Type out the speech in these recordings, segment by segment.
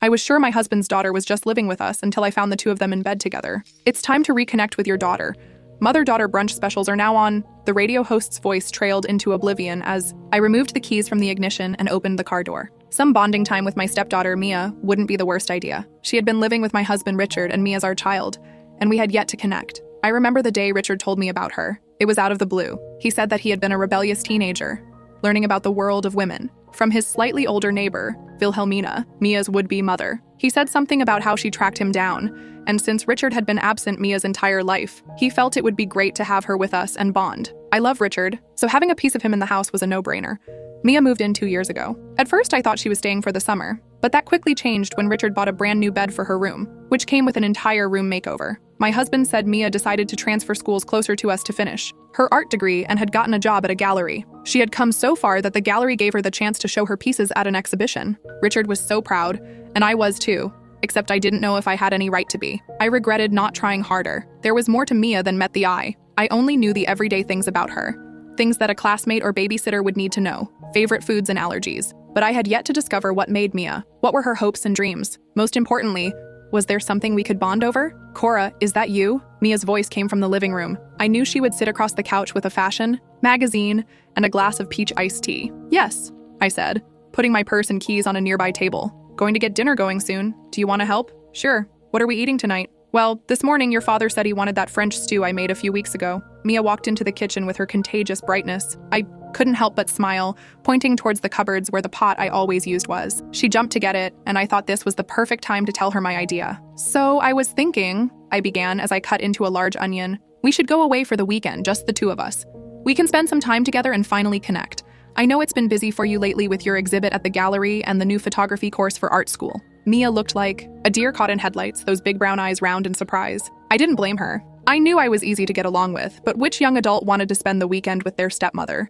I was sure my husband's daughter was just living with us until I found the two of them in bed together. It's time to reconnect with your daughter. Mother-daughter brunch specials are now on. The radio host's voice trailed into oblivion as I removed the keys from the ignition and opened the car door. Some bonding time with my stepdaughter, Mia, wouldn't be the worst idea. She had been living with my husband, Richard, and me as our child, and we had yet to connect. I remember the day Richard told me about her. It was out of the blue. He said that he had been a rebellious teenager, learning about the world of women from his slightly older neighbor, Wilhelmina, Mia's would-be mother. He said something about how she tracked him down, and since Richard had been absent Mia's entire life, he felt it would be great to have her with us and bond. I love Richard, so having a piece of him in the house was a no-brainer. Mia moved in 2 years ago. At first, I thought she was staying for the summer, but that quickly changed when Richard bought a brand new bed for her room, which came with an entire room makeover. My husband said Mia decided to transfer schools closer to us to finish her art degree and had gotten a job at a gallery. She had come so far that the gallery gave her the chance to show her pieces at an exhibition. Richard was so proud, and I was too, except I didn't know if I had any right to be. I regretted not trying harder. There was more to Mia than met the eye. I only knew the everyday things about her, things that a classmate or babysitter would need to know, favorite foods and allergies. But I had yet to discover what made Mia. What were her hopes and dreams? Most importantly, was there something we could bond over? Cora, is that you? Mia's voice came from the living room. I knew she would sit across the couch with a fashion magazine and a glass of peach iced tea. Yes, I said, putting my purse and keys on a nearby table. Going to get dinner going soon. Do you want to help? Sure. What are we eating tonight? Well, this morning your father said he wanted that French stew I made a few weeks ago. Mia walked into the kitchen with her contagious brightness. I couldn't help but smile, pointing towards the cupboards where the pot I always used was. She jumped to get it, and I thought this was the perfect time to tell her my idea. So I was thinking, I began as I cut into a large onion, we should go away for the weekend, just the two of us. We can spend some time together and finally connect. I know it's been busy for you lately with your exhibit at the gallery and the new photography course for art school. Mia looked like a deer caught in headlights, those big brown eyes round in surprise. I didn't blame her. I knew I was easy to get along with, but which young adult wanted to spend the weekend with their stepmother?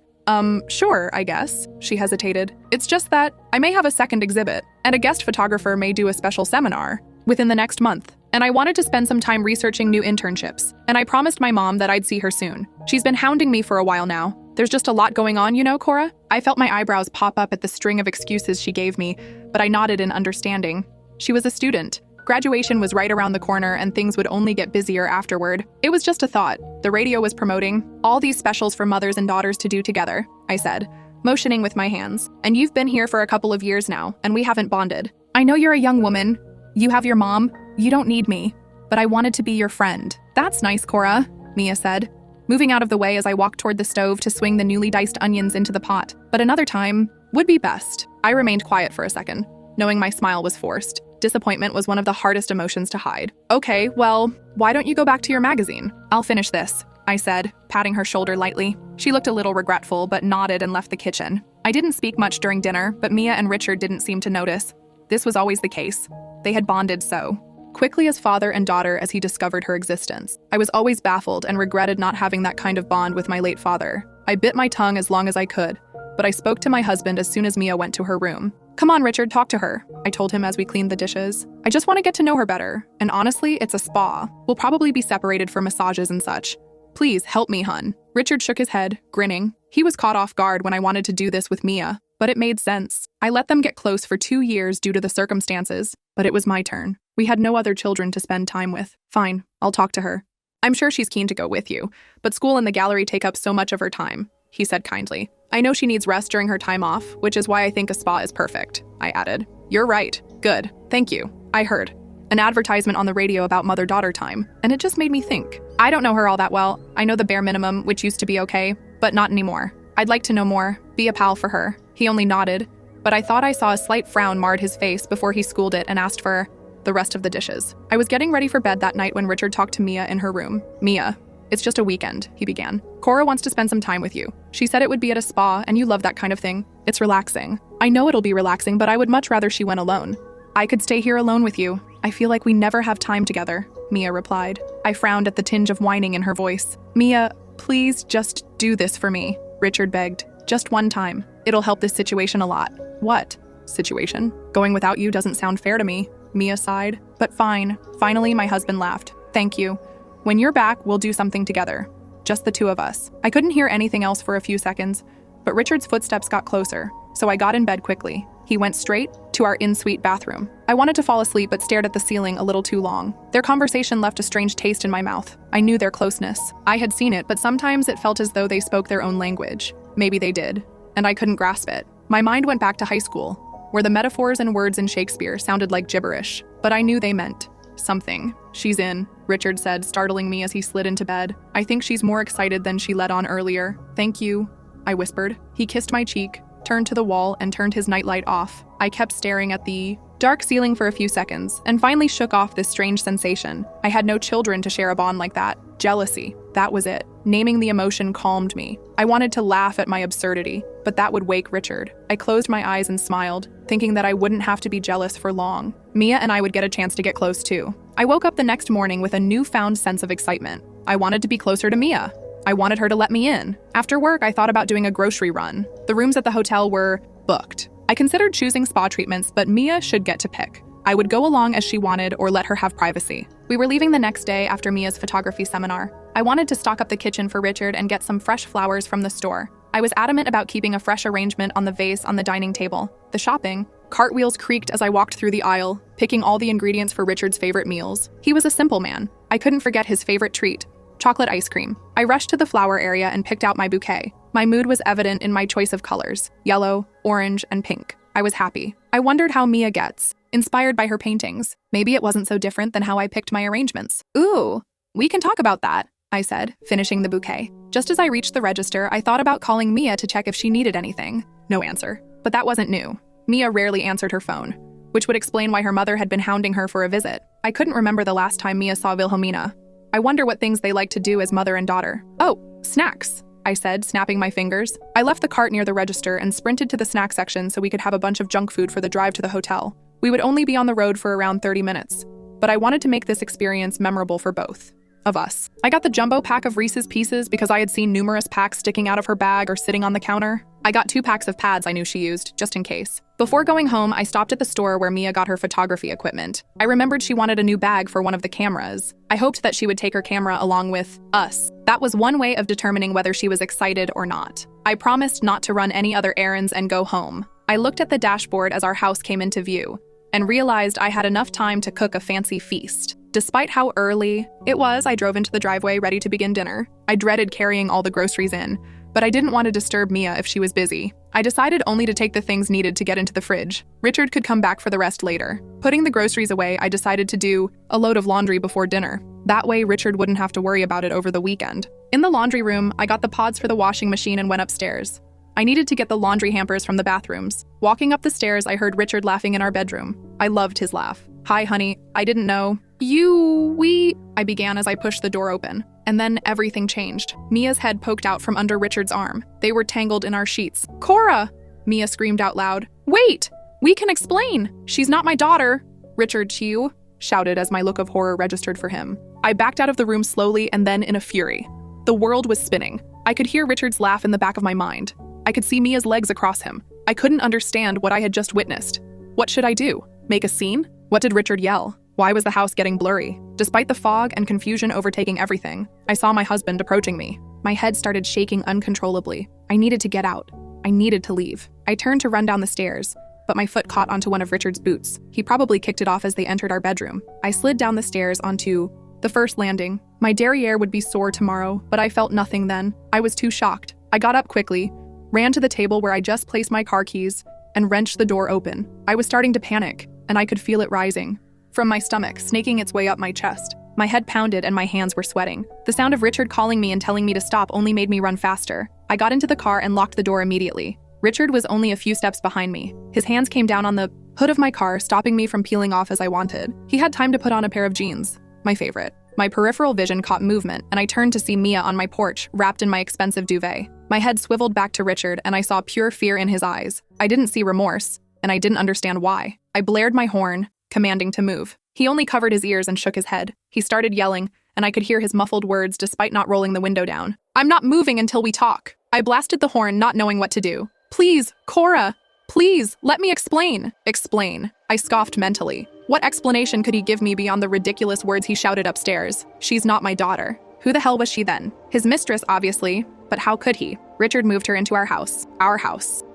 Sure, I guess, she hesitated. It's just that I may have a second exhibit, and a guest photographer may do a special seminar within the next month, and I wanted to spend some time researching new internships, and I promised my mom that I'd see her soon. She's been hounding me for a while now. There's just a lot going on, you know, Cora? I felt my eyebrows pop up at the string of excuses she gave me, but I nodded in understanding. She was a student. Graduation was right around the corner and things would only get busier afterward. It was just a thought. The radio was promoting all these specials for mothers and daughters to do together, I said, motioning with my hands. And you've been here for a couple of years now, and we haven't bonded. I know you're a young woman. You have your mom. You don't need me. But I wanted to be your friend. That's nice, Cora, Mia said, moving out of the way as I walked toward the stove to swing the newly diced onions into the pot. But another time would be best. I remained quiet for a second, knowing my smile was forced. Disappointment was one of the hardest emotions to hide. Okay, well, why don't you go back to your magazine? I'll finish this, I said, patting her shoulder lightly. She looked a little regretful, but nodded and left the kitchen. I didn't speak much during dinner, but Mia and Richard didn't seem to notice. This was always the case. They had bonded so quickly as father and daughter as he discovered her existence. I was always baffled and regretted not having that kind of bond with my late father. I bit my tongue as long as I could, but I spoke to my husband as soon as Mia went to her room. Come on, Richard, talk to her, I told him as we cleaned the dishes. I just want to get to know her better. And honestly, it's a spa. We'll probably be separated for massages and such. Please, help me, hun. Richard shook his head, grinning. He was caught off guard when I wanted to do this with Mia, but it made sense. I let them get close for 2 years due to the circumstances, but it was my turn. We had no other children to spend time with. Fine, I'll talk to her. I'm sure she's keen to go with you, but school and the gallery take up so much of her time, he said kindly. I know she needs rest during her time off, which is why I think a spa is perfect, I added. You're right. Good. Thank you. I heard an advertisement on the radio about mother-daughter time, and it just made me think. I don't know her all that well. I know the bare minimum, which used to be okay, but not anymore. I'd like to know more, be a pal for her. He only nodded, but I thought I saw a slight frown marred his face before he schooled it and asked for the rest of the dishes. I was getting ready for bed that night when Richard talked to Mia in her room. Mia, it's just a weekend, he began. Cora wants to spend some time with you. She said it would be at a spa, and you love that kind of thing. It's relaxing. I know it'll be relaxing, but I would much rather she went alone. I could stay here alone with you. I feel like we never have time together, Mia replied. I frowned at the tinge of whining in her voice. Mia, please just do this for me, Richard begged. Just one time. It'll help this situation a lot. What? Situation? Going without you doesn't sound fair to me, Mia sighed. But fine. Finally, my husband laughed. Thank you. When you're back, we'll do something together. Just the two of us. I couldn't hear anything else for a few seconds, but Richard's footsteps got closer, so I got in bed quickly. He went straight to our in-suite bathroom. I wanted to fall asleep but stared at the ceiling a little too long. Their conversation left a strange taste in my mouth. I knew their closeness. I had seen it, but sometimes it felt as though they spoke their own language. Maybe they did, and I couldn't grasp it. My mind went back to high school, where the metaphors and words in Shakespeare sounded like gibberish, but I knew they meant something. "She's in," Richard said, startling me as he slid into bed. "I think she's more excited than she let on earlier." "Thank you," I whispered. He kissed my cheek, turned to the wall, and turned his nightlight off. I kept staring at the dark ceiling for a few seconds, and finally shook off this strange sensation. I had no children to share a bond like that. Jealousy. That was it. Naming the emotion calmed me. I wanted to laugh at my absurdity, but that would wake Richard. I closed my eyes and smiled, thinking that I wouldn't have to be jealous for long. Mia and I would get a chance to get close too. I woke up the next morning with a newfound sense of excitement. I wanted to be closer to Mia. I wanted her to let me in. After work, I thought about doing a grocery run. The rooms at the hotel were booked. I considered choosing spa treatments, but Mia should get to pick. I would go along as she wanted or let her have privacy. We were leaving the next day after Mia's photography seminar. I wanted to stock up the kitchen for Richard and get some fresh flowers from the store. I was adamant about keeping a fresh arrangement on the vase on the dining table. The shopping, cartwheels creaked as I walked through the aisle, picking all the ingredients for Richard's favorite meals. He was a simple man. I couldn't forget his favorite treat, chocolate ice cream. I rushed to the flower area and picked out my bouquet. My mood was evident in my choice of colors, yellow, orange, and pink. I was happy. I wondered how Mia gets, inspired by her paintings. Maybe it wasn't so different than how I picked my arrangements. "Ooh, we can talk about that," I said, finishing the bouquet. Just as I reached the register, I thought about calling Mia to check if she needed anything. No answer. But that wasn't new. Mia rarely answered her phone, which would explain why her mother had been hounding her for a visit. I couldn't remember the last time Mia saw Wilhelmina. I wonder what things they like to do as mother and daughter. "Oh, snacks," I said, snapping my fingers. I left the cart near the register and sprinted to the snack section so we could have a bunch of junk food for the drive to the hotel. We would only be on the road for around 30 minutes, but I wanted to make this experience memorable for both of us. I got the jumbo pack of Reese's Pieces because I had seen numerous packs sticking out of her bag or sitting on the counter. I got 2 packs of pads I knew she used, just in case. Before going home, I stopped at the store where Mia got her photography equipment. I remembered she wanted a new bag for one of the cameras. I hoped that she would take her camera along with us. That was one way of determining whether she was excited or not. I promised not to run any other errands and go home. I looked at the dashboard as our house came into view and realized I had enough time to cook a fancy feast. Despite how early it was, I drove into the driveway ready to begin dinner. I dreaded carrying all the groceries in, but I didn't want to disturb Mia if she was busy. I decided only to take the things needed to get into the fridge. Richard could come back for the rest later. Putting the groceries away, I decided to do a load of laundry before dinner. That way, Richard wouldn't have to worry about it over the weekend. In the laundry room, I got the pods for the washing machine and went upstairs. I needed to get the laundry hampers from the bathrooms. Walking up the stairs, I heard Richard laughing in our bedroom. I loved his laugh. "Hi, honey. I didn't know." I began as I pushed the door open. And then everything changed. Mia's head poked out from under Richard's arm. They were tangled in our sheets. "Cora!" Mia screamed out loud. "Wait! We can explain! She's not my daughter!" "Richard Chiu!" shouted as my look of horror registered for him. I backed out of the room slowly and then in a fury. The world was spinning. I could hear Richard's laugh in the back of my mind. I could see Mia's legs across him. I couldn't understand what I had just witnessed. What should I do? Make a scene? What did Richard yell? Why was the house getting blurry? Despite the fog and confusion overtaking everything, I saw my husband approaching me. My head started shaking uncontrollably. I needed to get out. I needed to leave. I turned to run down the stairs, but my foot caught onto one of Richard's boots. He probably kicked it off as they entered our bedroom. I slid down the stairs onto the first landing. My derriere would be sore tomorrow, but I felt nothing then. I was too shocked. I got up quickly, ran to the table where I just placed my car keys, and wrenched the door open. I was starting to panic, and I could feel it rising from my stomach, snaking its way up my chest. My head pounded and my hands were sweating. The sound of Richard calling me and telling me to stop only made me run faster. I got into the car and locked the door immediately. Richard was only a few steps behind me. His hands came down on the hood of my car, stopping me from peeling off as I wanted. He had time to put on a pair of jeans, my favorite. My peripheral vision caught movement, and I turned to see Mia on my porch, wrapped in my expensive duvet. My head swiveled back to Richard, and I saw pure fear in his eyes. I didn't see remorse, and I didn't understand why. I blared my horn, commanding to move. He only covered his ears and shook his head. He started yelling, and I could hear his muffled words despite not rolling the window down. "I'm not moving until we talk." I blasted the horn, not knowing what to do. "Please, Cora! Please, let me explain." Explain. I scoffed mentally. What explanation could he give me beyond the ridiculous words he shouted upstairs? "She's not my daughter." Who the hell was she then? His mistress, obviously, but how could he? Richard moved her into our house.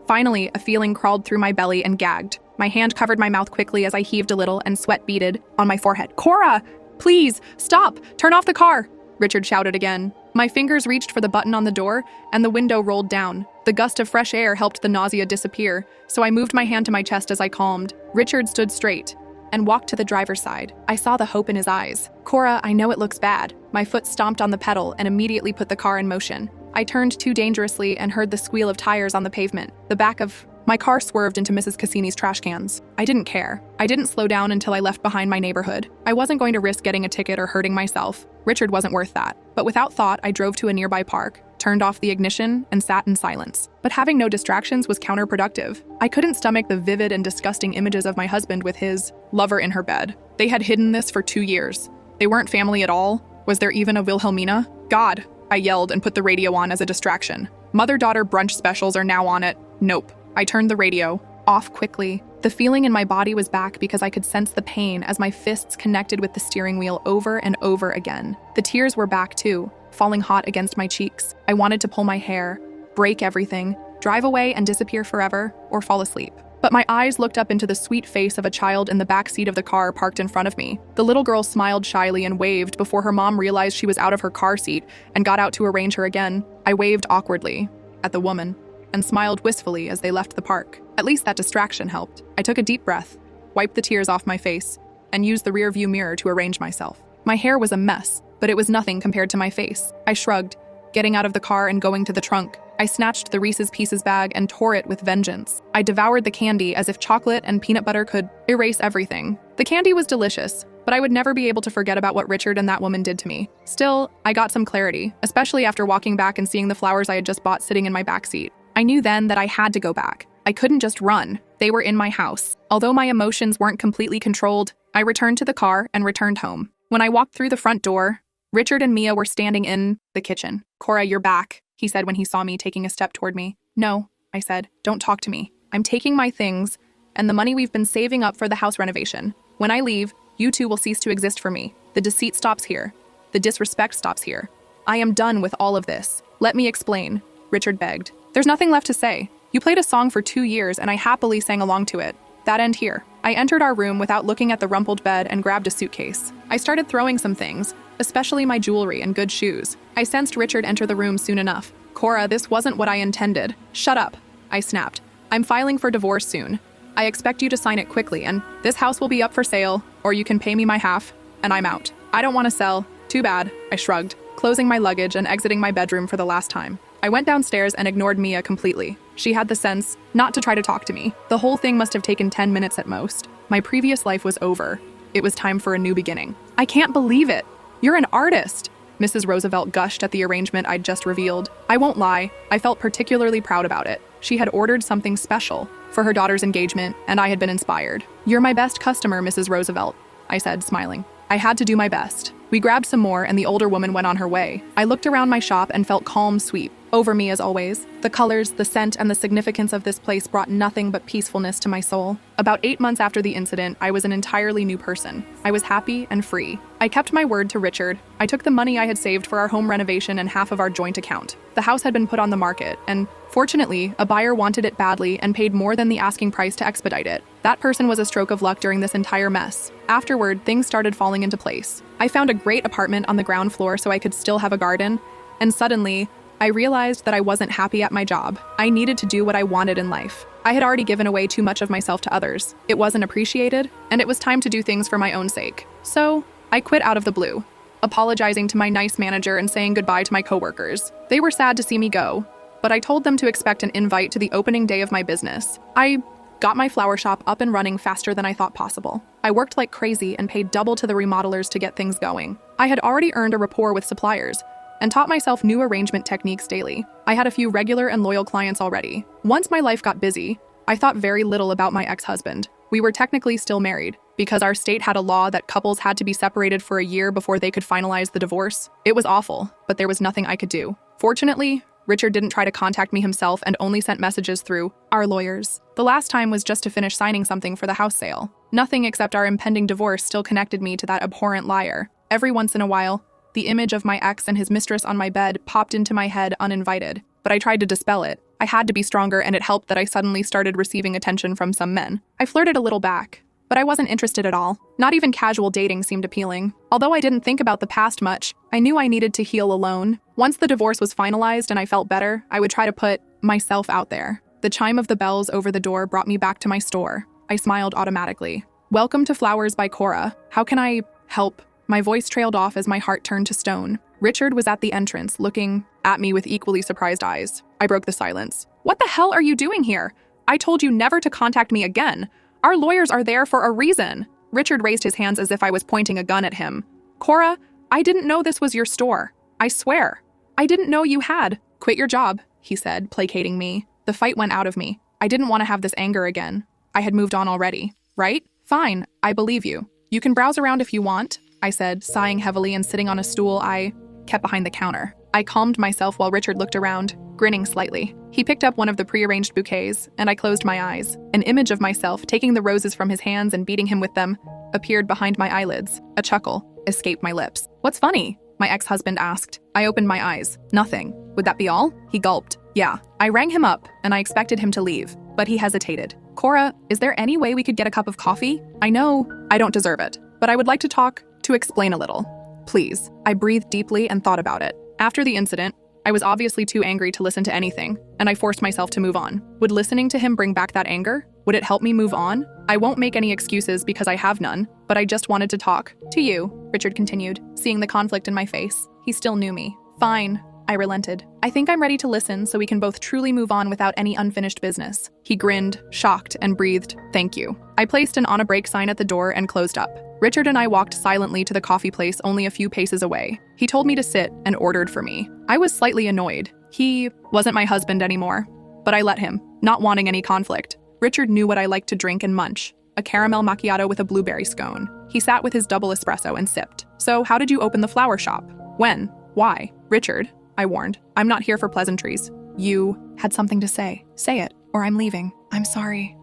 Finally, a feeling crawled through my belly and gagged. My hand covered my mouth quickly as I heaved a little and sweat beaded on my forehead. "Cora! Please, stop! Turn off the car!" Richard shouted again. My fingers reached for the button on the door, and the window rolled down. The gust of fresh air helped the nausea disappear, so I moved my hand to my chest as I calmed. Richard stood straight and walked to the driver's side. I saw the hope in his eyes. "Cora, I know it looks bad." My foot stomped on the pedal and immediately put the car in motion. I turned too dangerously and heard the squeal of tires on the pavement. The back of my car swerved into Mrs. Cassini's trash cans. I didn't care. I didn't slow down until I left behind my neighborhood. I wasn't going to risk getting a ticket or hurting myself. Richard wasn't worth that. But without thought, I drove to a nearby park, turned off the ignition, and sat in silence. But having no distractions was counterproductive. I couldn't stomach the vivid and disgusting images of my husband with his lover in her bed. They had hidden this for 2 years. They weren't family at all. Was there even a Wilhelmina? God, I yelled and put the radio on as a distraction. Mother-daughter brunch specials are now on it. Nope. I turned the radio off quickly. The feeling in my body was back because I could sense the pain as my fists connected with the steering wheel over and over again. The tears were back too, falling hot against my cheeks. I wanted to pull my hair, break everything, drive away and disappear forever, or fall asleep. But my eyes looked up into the sweet face of a child in the back seat of the car parked in front of me. The little girl smiled shyly and waved before her mom realized she was out of her car seat and got out to arrange her again. I waved awkwardly at the woman and smiled wistfully as they left the park. At least that distraction helped. I took a deep breath, wiped the tears off my face, and used the rearview mirror to arrange myself. My hair was a mess, but it was nothing compared to my face. I shrugged, getting out of the car and going to the trunk. I snatched the Reese's Pieces bag and tore it with vengeance. I devoured the candy as if chocolate and peanut butter could erase everything. The candy was delicious, but I would never be able to forget about what Richard and that woman did to me. Still, I got some clarity, especially after walking back and seeing the flowers I had just bought sitting in my backseat. I knew then that I had to go back. I couldn't just run. They were in my house. Although my emotions weren't completely controlled, I returned to the car and returned home. When I walked through the front door, Richard and Mia were standing in the kitchen. "Cora, you're back," he said when he saw me taking a step toward me. "No," I said. "Don't talk to me. I'm taking my things and the money we've been saving up for the house renovation. When I leave, you two will cease to exist for me. The deceit stops here. The disrespect stops here. I am done with all of this. Let me explain," Richard begged. "There's nothing left to say. You played a song for 2 years and I happily sang along to it. That end here." I entered our room without looking at the rumpled bed and grabbed a suitcase. I started throwing some things, especially my jewelry and good shoes. I sensed Richard enter the room soon enough. "Cora, this wasn't what I intended." "Shut up," I snapped. "I'm filing for divorce soon. I expect you to sign it quickly, and this house will be up for sale, or you can pay me my half, and I'm out. I don't want to sell." "Too bad," I shrugged, closing my luggage and exiting my bedroom for the last time. I went downstairs and ignored Mia completely. She had the sense not to try to talk to me. The whole thing must have taken 10 minutes at most. My previous life was over. It was time for a new beginning. "I can't believe it. You're an artist," Mrs. Roosevelt gushed at the arrangement I'd just revealed. I won't lie, I felt particularly proud about it. She had ordered something special for her daughter's engagement, and I had been inspired. "You're my best customer, Mrs. Roosevelt," I said, smiling. I had to do my best. We grabbed some more, and the older woman went on her way. I looked around my shop and felt calm sweep over me as always. The colors, the scent, and the significance of this place brought nothing but peacefulness to my soul. About 8 months after the incident, I was an entirely new person. I was happy and free. I kept my word to Richard. I took the money I had saved for our home renovation and half of our joint account. The house had been put on the market, and fortunately, a buyer wanted it badly and paid more than the asking price to expedite it. That person was a stroke of luck during this entire mess. Afterward, things started falling into place. I found a great apartment on the ground floor so I could still have a garden, and suddenly, I realized that I wasn't happy at my job. I needed to do what I wanted in life. I had already given away too much of myself to others. It wasn't appreciated, and it was time to do things for my own sake. So, I quit out of the blue, apologizing to my nice manager and saying goodbye to my coworkers. They were sad to see me go, but I told them to expect an invite to the opening day of my business. I got my flower shop up and running faster than I thought possible. I worked like crazy and paid double to the remodelers to get things going. I had already earned a rapport with suppliers and taught myself new arrangement techniques daily. I had a few regular and loyal clients already. Once my life got busy, I thought very little about my ex-husband. We were technically still married, because our state had a law that couples had to be separated for a year before they could finalize the divorce. It was awful, but there was nothing I could do. Fortunately, Richard didn't try to contact me himself and only sent messages through our lawyers. The last time was just to finish signing something for the house sale. Nothing except our impending divorce still connected me to that abhorrent liar. Every once in a while, the image of my ex and his mistress on my bed popped into my head uninvited, but I tried to dispel it. I had to be stronger, and it helped that I suddenly started receiving attention from some men. I flirted a little back, but I wasn't interested at all. Not even casual dating seemed appealing. Although I didn't think about the past much, I knew I needed to heal alone. Once the divorce was finalized and I felt better, I would try to put myself out there. The chime of the bells over the door brought me back to my store. I smiled automatically. "Welcome to Flowers by Cora. How can I help?" My voice trailed off as my heart turned to stone. Richard was at the entrance, looking at me with equally surprised eyes. I broke the silence. "What the hell are you doing here? I told you never to contact me again. Our lawyers are there for a reason." Richard raised his hands as if I was pointing a gun at him. "Cora, I didn't know this was your store. I swear. I didn't know you had." "Quit your job," he said, placating me. The fight went out of me. I didn't want to have this anger again. I had moved on already, right? "Fine, I believe you. You can browse around if you want," I said, sighing heavily and sitting on a stool I kept behind the counter. I calmed myself while Richard looked around, grinning slightly. He picked up one of the prearranged bouquets, and I closed my eyes. An image of myself taking the roses from his hands and beating him with them appeared behind my eyelids. A chuckle escaped my lips. "What's funny?" my ex-husband asked. I opened my eyes. "Nothing. Would that be all?" He gulped. "Yeah." I rang him up, and I expected him to leave, but he hesitated. "Cora, is there any way we could get a cup of coffee? I know I don't deserve it, but I would like to talk, to explain a little. Please." I breathed deeply and thought about it. After the incident, I was obviously too angry to listen to anything, and I forced myself to move on. Would listening to him bring back that anger? Would it help me move on? I won't make any excuses because I have none, but I just wanted to talk. "To you," Richard continued, seeing the conflict in my face. He still knew me. "Fine," I relented. "I think I'm ready to listen so we can both truly move on without any unfinished business." He grinned, shocked, and breathed, "Thank you." I placed an on a break sign at the door and closed up. Richard and I walked silently to the coffee place only a few paces away. He told me to sit and ordered for me. I was slightly annoyed. He wasn't my husband anymore, but I let him, not wanting any conflict. Richard knew what I liked to drink and munch, a caramel macchiato with a blueberry scone. He sat with his double espresso and sipped. "So how did you open the flower shop? When? Why?" "Richard," I warned, "I'm not here for pleasantries. You had something to say. Say it, or I'm leaving." I'm sorry,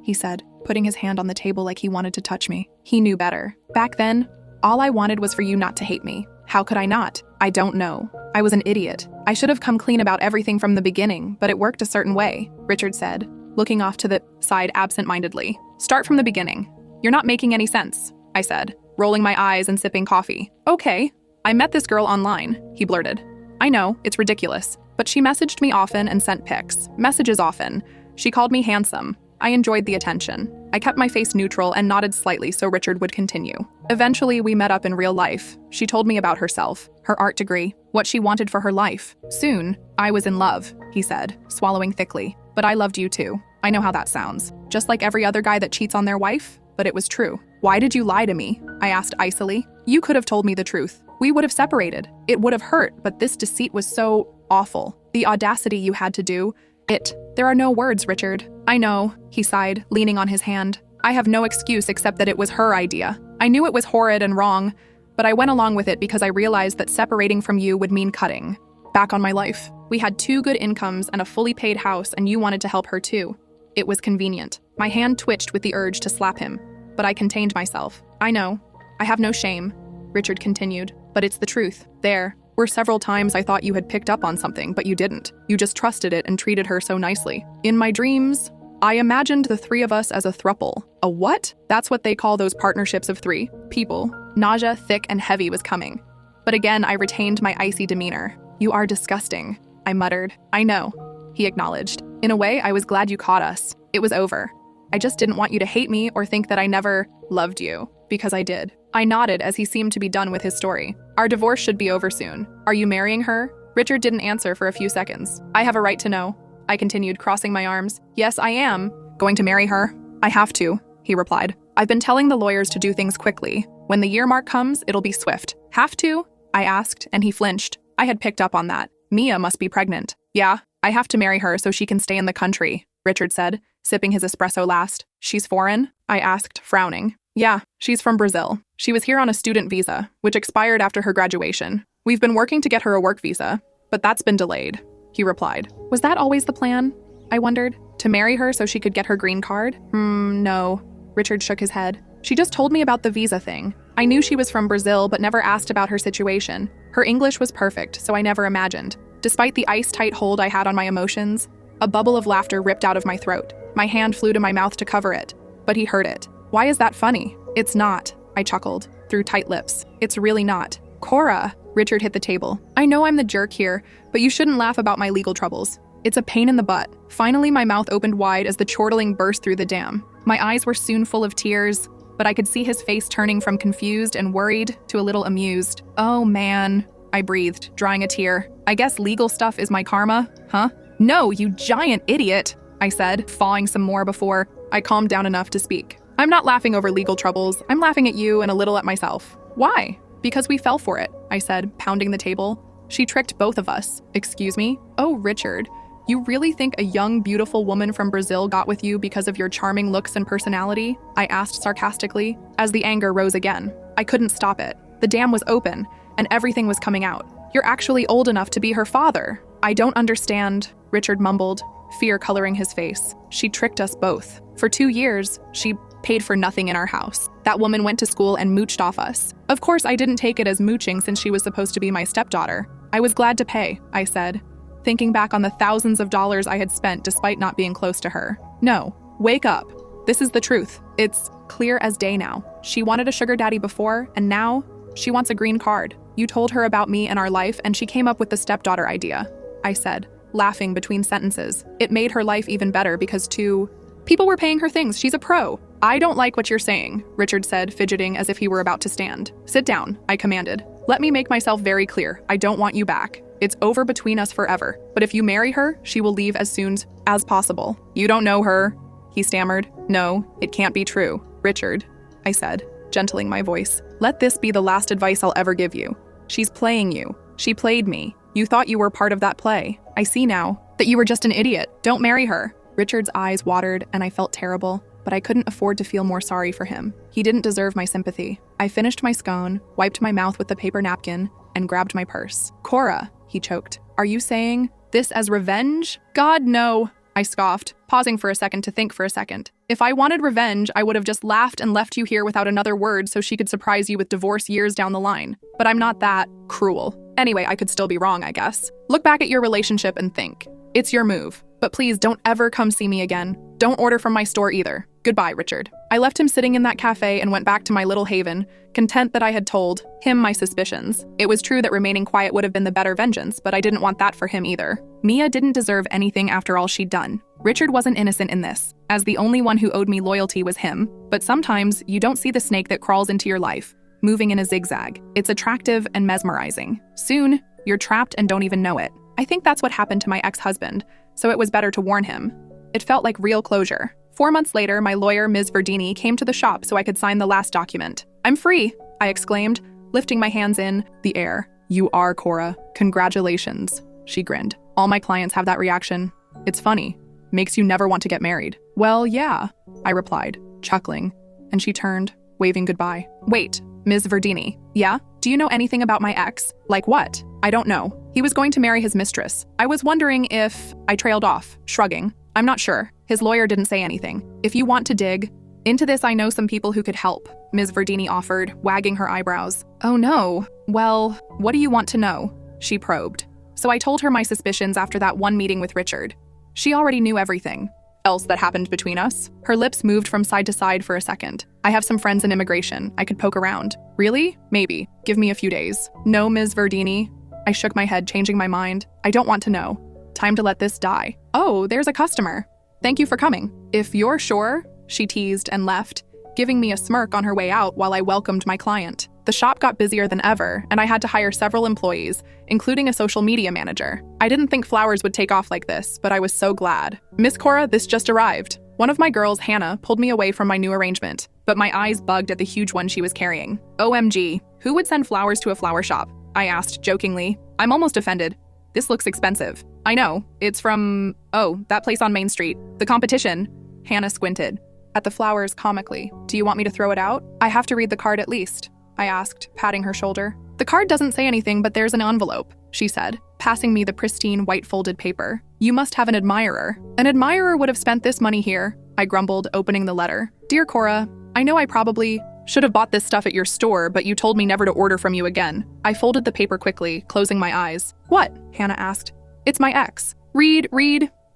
he said, putting his hand on the table like he wanted to touch me. He knew better. Back then, all I wanted was for you not to hate me. How could I not? I don't know. I was an idiot. I should have come clean about everything from the beginning, but it worked a certain way, Richard said, looking off to the side absent-mindedly. "Start from the beginning. You're not making any sense," I said, rolling my eyes and sipping coffee. "Okay. I met this girl online," he blurted. "I know, it's ridiculous, but she messaged me often and sent pics. Messages often. She called me handsome. I enjoyed the attention. I kept my face neutral and nodded slightly so Richard would continue. Eventually, we met up in real life. She told me about herself, her art degree, what she wanted for her life. Soon, I was in love," he said, swallowing thickly. "But I loved you too. I know how that sounds. Just like every other guy that cheats on their wife, but it was true." "Why did you lie to me?" I asked icily. "You could have told me the truth. We would have separated. It would have hurt, but this deceit was so awful. The audacity you had to do it. There are no words, Richard." "I know," he sighed, leaning on his hand. "I have no excuse except that it was her idea. I knew it was horrid and wrong, but I went along with it because I realized that separating from you would mean cutting back on my life. We had 2 good incomes and a fully paid house, and you wanted to help her too. It was convenient." My hand twitched with the urge to slap him, but I contained myself. "I know. I have no shame," Richard continued, "but it's the truth. There were several times I thought you had picked up on something, but you didn't. You just trusted it and treated her so nicely. In my dreams, I imagined the 3 of us as a throuple." "A what?" "That's what they call those partnerships of 3 people." Nausea, thick and heavy, was coming. But again, I retained my icy demeanor. "You are disgusting," I muttered. "I know," he acknowledged. "In a way, I was glad you caught us. It was over. I just didn't want you to hate me or think that I never loved you, because I did." I nodded as he seemed to be done with his story. "Our divorce should be over soon. Are you marrying her?" Richard didn't answer for a few seconds. "I have a right to know," I continued, crossing my arms. "Yes, I am going to marry her. I have to," he replied. "I've been telling the lawyers to do things quickly. When the year mark comes, it'll be swift." "Have to?" I asked, and he flinched. I had picked up on that. Mia must be pregnant. "Yeah, I have to marry her so she can stay in the country," Richard said, sipping his espresso last. "She's foreign?" I asked, frowning. "Yeah, she's from Brazil. She was here on a student visa, which expired after her graduation. We've been working to get her a work visa, but that's been delayed," he replied. "Was that always the plan?" I wondered. "To marry her so she could get her green card?" No," Richard shook his head. "She just told me about the visa thing. I knew she was from Brazil, but never asked about her situation. Her English was perfect, so I never imagined. Despite the ice-tight hold I had on my emotions, a bubble of laughter ripped out of my throat. My hand flew to my mouth to cover it, but he heard it. Why is that funny? It's not, I chuckled, through tight lips. It's really not. Cora, Richard hit the table. I know I'm the jerk here, but you shouldn't laugh about my legal troubles. It's a pain in the butt. Finally, my mouth opened wide as the chortling burst through the dam. My eyes were soon full of tears, but I could see his face turning from confused and worried to a little amused. Oh man, I breathed, drying a tear. I guess legal stuff is my karma, huh? No, you giant idiot, I said, thawing some more before I calmed down enough to speak. I'm not laughing over legal troubles. I'm laughing at you and a little at myself. Why? Because we fell for it, I said, pounding the table. She tricked both of us. Excuse me? Oh, Richard, you really think a young, beautiful woman from Brazil got with you because of your charming looks and personality? I asked sarcastically, as the anger rose again. I couldn't stop it. The dam was open, and everything was coming out. You're actually old enough to be her father. I don't understand, Richard mumbled, fear coloring his face. She tricked us both. For 2 years, she paid for nothing in our house. That woman went to school and mooched off us. Of course, I didn't take it as mooching since she was supposed to be my stepdaughter. I was glad to pay, I said, thinking back on the thousands of dollars I had spent despite not being close to her. No, wake up. This is the truth. It's clear as day now. She wanted a sugar daddy before, and now she wants a green card. You told her about me and our life, and she came up with the stepdaughter idea, I said, laughing between sentences. It made her life even better because people were paying her things. She's a pro. I don't like what you're saying, Richard said, fidgeting as if he were about to stand. Sit down, I commanded. Let me make myself very clear. I don't want you back. It's over between us forever. But if you marry her, she will leave as soon as possible. You don't know her, he stammered. No, it can't be true. Richard, I said, gentling my voice. Let this be the last advice I'll ever give you. She's playing you. She played me. You thought you were part of that play. I see now that you were just an idiot. Don't marry her. Richard's eyes watered and I felt terrible, but I couldn't afford to feel more sorry for him. He didn't deserve my sympathy. I finished my scone, wiped my mouth with the paper napkin, and grabbed my purse. Cora, he choked. Are you saying this as revenge? God, no, I scoffed, pausing for a second to think for a second. If I wanted revenge, I would have just laughed and left you here without another word so she could surprise you with divorce years down the line. But I'm not that cruel. Anyway, I could still be wrong, I guess. Look back at your relationship and think. It's your move. But please don't ever come see me again. Don't order from my store either. Goodbye, Richard. I left him sitting in that cafe and went back to my little haven, content that I had told him my suspicions. It was true that remaining quiet would have been the better vengeance, but I didn't want that for him either. Mia didn't deserve anything after all she'd done. Richard wasn't innocent in this, as the only one who owed me loyalty was him. But sometimes you don't see the snake that crawls into your life, moving in a zigzag. It's attractive and mesmerizing. Soon, you're trapped and don't even know it. I think that's what happened to my ex-husband, so it was better to warn him. It felt like real closure. 4 months later, my lawyer, Ms. Verdini, came to the shop so I could sign the last document. I'm free, I exclaimed, lifting my hands in the air. You are, Cora. Congratulations, she grinned. All my clients have that reaction. It's funny. Makes you never want to get married. Well, yeah, I replied, chuckling, and she turned, waving goodbye. Wait, Ms. Verdini. Yeah? Do you know anything about my ex? Like what? I don't know. He was going to marry his mistress. I was wondering if... I trailed off, shrugging. I'm not sure. His lawyer didn't say anything. If you want to dig into this, I know some people who could help, Ms. Verdini offered, wagging her eyebrows. Oh no. Well, what do you want to know? She probed. So I told her my suspicions after that one meeting with Richard. She already knew everything else that happened between us. Her lips moved from side to side for a second. I have some friends in immigration. I could poke around. Really? Maybe. Give me a few days. No, Ms. Verdini. I shook my head, changing my mind. I don't want to know. Time to let this die. Oh, there's a customer. Thank you for coming. If you're sure, she teased and left, giving me a smirk on her way out while I welcomed my client. The shop got busier than ever, and I had to hire several employees, including a social media manager. I didn't think flowers would take off like this, but I was so glad. Miss Cora, this just arrived. One of my girls, Hannah, pulled me away from my new arrangement, but my eyes bugged at the huge one she was carrying. OMG, who would send flowers to a flower shop? I asked jokingly. I'm almost offended. This looks expensive. I know. It's from, that place on Main Street. The competition. Hannah squinted at the flowers comically. Do you want me to throw it out? I have to read the card at least, I asked, patting her shoulder. The card doesn't say anything, but there's an envelope, she said, passing me the pristine white folded paper. You must have an admirer. An admirer would have spent this money here, I grumbled, opening the letter. Dear Cora, I know I probably Should have bought this stuff at your store, but you told me never to order from you again. I folded the paper quickly, closing my eyes. What? Hannah asked. It's my ex. Read.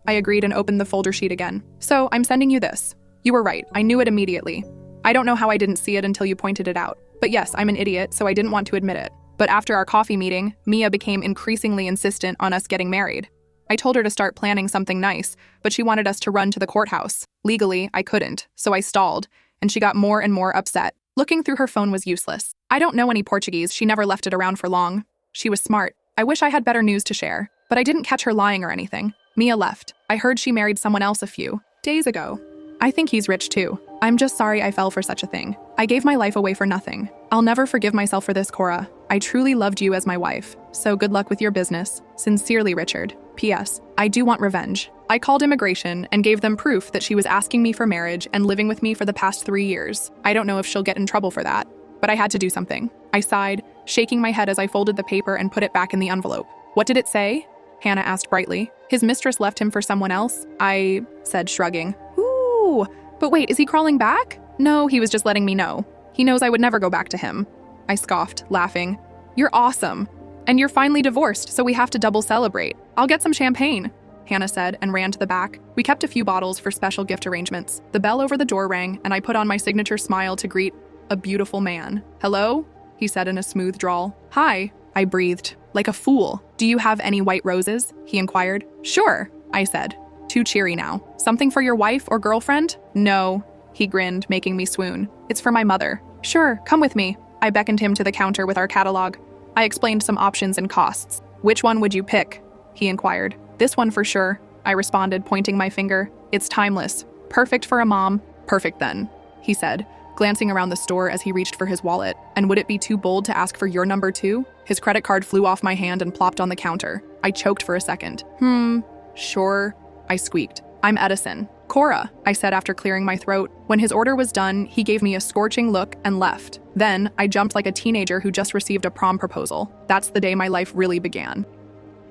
I agreed and opened the folder sheet again. So, I'm sending you this. You were right. I knew it immediately. I don't know how I didn't see it until you pointed it out. But yes, I'm an idiot, so I didn't want to admit it. But after our coffee meeting, Mia became increasingly insistent on us getting married. I told her to start planning something nice, but she wanted us to run to the courthouse. Legally, I couldn't, so I stalled, and she got more and more upset. Looking through her phone was useless. I don't know any Portuguese, she never left it around for long. She was smart. I wish I had better news to share, but I didn't catch her lying or anything. Mia left. I heard she married someone else a few days ago. I think he's rich too. I'm just sorry I fell for such a thing. I gave my life away for nothing. I'll never forgive myself for this, Cora. I truly loved you as my wife. So good luck with your business. Sincerely, Richard. P.S. I do want revenge. I called immigration and gave them proof that she was asking me for marriage and living with me for the past 3 years. I don't know if she'll get in trouble for that, but I had to do something. I sighed, shaking my head as I folded the paper and put it back in the envelope. What did it say? Hannah asked brightly. His mistress left him for someone else? I said, shrugging. Ooh, but wait, is he crawling back? No, he was just letting me know. He knows I would never go back to him. I scoffed, laughing. You're awesome. And you're finally divorced, so we have to double celebrate. I'll get some champagne, Hannah said and ran to the back. We kept a few bottles for special gift arrangements. The bell over the door rang, and I put on my signature smile to greet a beautiful man. Hello? He said in a smooth drawl. Hi, I breathed, like a fool. Do you have any white roses? He inquired. Sure, I said. Too cheery now. Something for your wife or girlfriend? No, he grinned, making me swoon. It's for my mother. Sure, come with me. I beckoned him to the counter with our catalog. I explained some options and costs. Which one would you pick? He inquired. This one for sure, I responded, pointing my finger. It's timeless. Perfect for a mom. Perfect then, he said, glancing around the store as he reached for his wallet. And would it be too bold to ask for your number too? His credit card flew off my hand and plopped on the counter. I choked for a second. Sure, I squeaked. I'm Edison. Cora, I said after clearing my throat. When his order was done, he gave me a scorching look and left. Then, I jumped like a teenager who just received a prom proposal. That's the day my life really began.